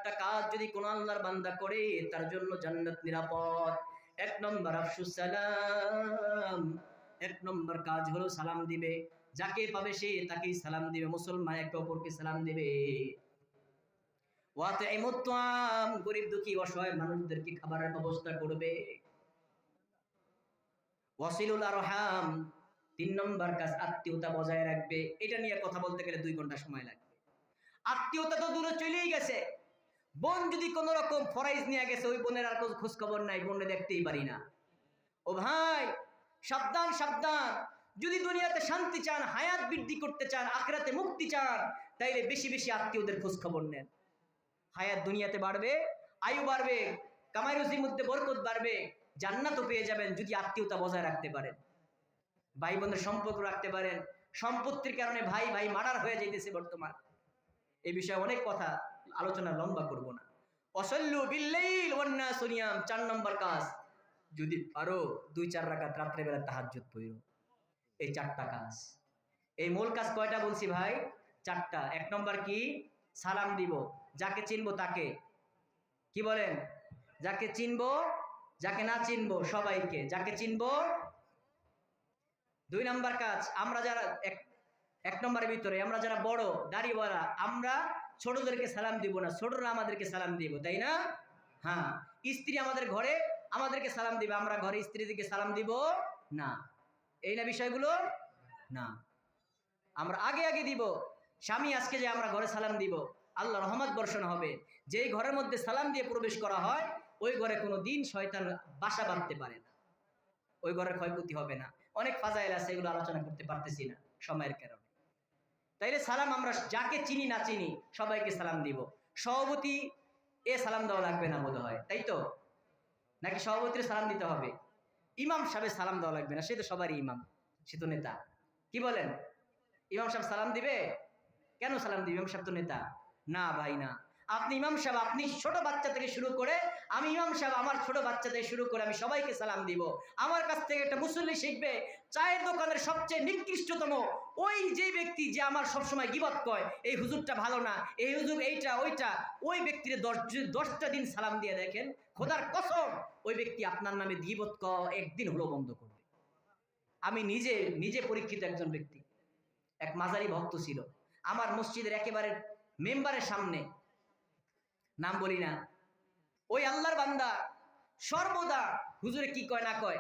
চারটা কাজ যদি কোনো আল্লাহর বান্দা করে তার জন্য জান্নাত নিরাপদ। 1 নম্বর আফসুস সালাম, 1 নম্বর কাজ হলো সালাম দিবে। যাকে পাবে সে তাকেই সালাম দিবে, মুসলমান একে অপরকে সালাম দিবে। ওয়াতিমুত তাআম, গরীব দুঃখী অসহায় মানুষদেরকে খাবারের ব্যবস্থা করবে। ওয়াসিলুল আরহাম, 3 নম্বর কাজ আত্মীয়তা বজায় রাখবে। এটা নিয়ে কথা বলতে গেলে 2 ঘন্টা সময় লাগবে। আত্মীয়তা তো দূরে চলেই গেছে, বোন যদি কোন রকম ফরাইজ নিয়ে গেছে, ওই বোনের আর কোনো খোঁজ খবর নাই, বোনে দেখতেই পারি না। ও ভাই সাবধান সাবধান, যদি দুনিয়াতে শান্তি চান, হায়াত বৃদ্ধি করতে চান, আখিরাতে মুক্তি চান, তাইলে বেশি বেশি আত্মীয়দের খোঁজ খবর নেন। হায়াত দুনিয়াতে বাড়বে, আয়ু বাড়বে, কামাই রুজির মধ্যে বরকত বাড়বে, জান্নাতও পেয়ে যাবেন যদি আত্মীয়তা বজায় রাখতে পারেন, ভাই বোনের সম্পর্ক রাখতে পারেন। সম্পত্তির কারণে ভাই ভাই মার্ডার হয়ে যাইতেছে বর্তমান। এই বিষয়ে অনেক কথা, আলোচনা লম্বা করব না। ওয়াসাল্লু বিল্লাইল ওয়ান নাসু নিয়াম, 4 নম্বর কাজ, যদি পারো 2-4 রাকাত রাত্রেবেলা তাহাজ্জুদ পড়ো। এই 4টা কাজ। এই মূল কাজ কয়টা বলছি ভাই? 4টা। 1 নম্বর কি? সালাম দিব, যাকে চিনবো তাকে। কি বলেন? যাকে চিনবো, যাকে না চিনবো সবাইকে, যাকে চিনবো। 2 নম্বর কাজ, আমরা যারা 1 নম্বরের ভিতরে আমরা যারা বড় দাড়িওয়ালা, আমরা ছোটদেরকে সালাম দিব না, ছোটরা আমাদেরকে সালাম দিব, তাই না? হ্যাঁ। স্ত্রী আমাদের ঘরে আমাদেরকে সালাম দিবে, আমরা ঘরে স্ত্রীদেরকে সালাম দিব না। এই না বিষয়গুলো? না, আমরা আগে আগে দিব। স্বামী আজকে যে আমরা ঘরে সালাম দিব, আল্লাহ রহমত বর্ষণ হবে। যেই ঘরের মধ্যে সালাম দিয়ে প্রবেশ করা হয়, ওই ঘরে কোনো দিন শয়তান বাসা বাঁধতে পারে না, ওই ঘরের ক্ষয়ক্ষতি হবে না। অনেক ফাজাইল আছে, এগুলো আলোচনা করতে পারতেছি না সময়ের কারণে। তাইলে সালাম আমরা যাকে চিনি না চিনি সবাইকে সালাম দিব। সভাপতি সালাম দেওয়া লাগবে না বোধ হয়, তাই তো? নাকি সভাপতির সালাম দিতে হবে? ইমাম সাহেবের সালাম দেওয়া লাগবে না, সে তো সবারই ইমাম, সে তো নেতা। কি বলেন? ইমাম সাহেব সালাম দিবে? কেন সালাম দিবে? ইমাম সাহেব তো নেতা না ভাই, না। আপনি ইমাম সাহেব, আপনি ছোট বাচ্চা থেকে শুরু করে, আমি ইমাম সাহেব, আমার ছোট বাচ্চা থেকে শুরু করে আমি সবাইকে সালাম দিব। আমার কাছ থেকে একটা মুসল্লি শিখবে, চায়ের দোকানের সবচেয়ে নিকৃষ্টতম ওই যে ব্যক্তি যে আমার সবসময় গীবত কয়, এই হুজুরটা ভালো না, এই হুজুর এইটা ওইটা, ওই ব্যক্তির 10টা দিন সালাম দিয়ে দেখেন, খোদার কসম ওই ব্যক্তি আপনার নামে গীবত কয় একদিন হলো বন্ধ করবে। আমি নিজে পরীক্ষিত একজন ব্যক্তি। এক মাজারি ভক্ত ছিল আমার মসজিদের একেবারে মেম্বারের সামনে, নাম বলি না, ওই আল্লাহর বান্দা সর্বদা হুজুরে কি কয় না কয়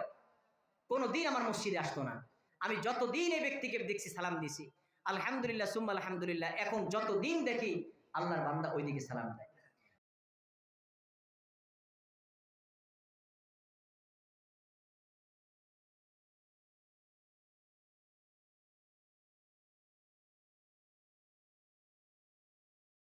কোনো দিন আমার মসজিদে আসতো না। আমি যতদিন এই ব্যক্তিকে দেখছি সালাম দিছি, আলহামদুলিল্লাহ সুম্মা আলহামদুলিল্লাহ, এখন যতদিন দেখি আল্লাহর বান্দা ওইদিকে সালাম দেয়।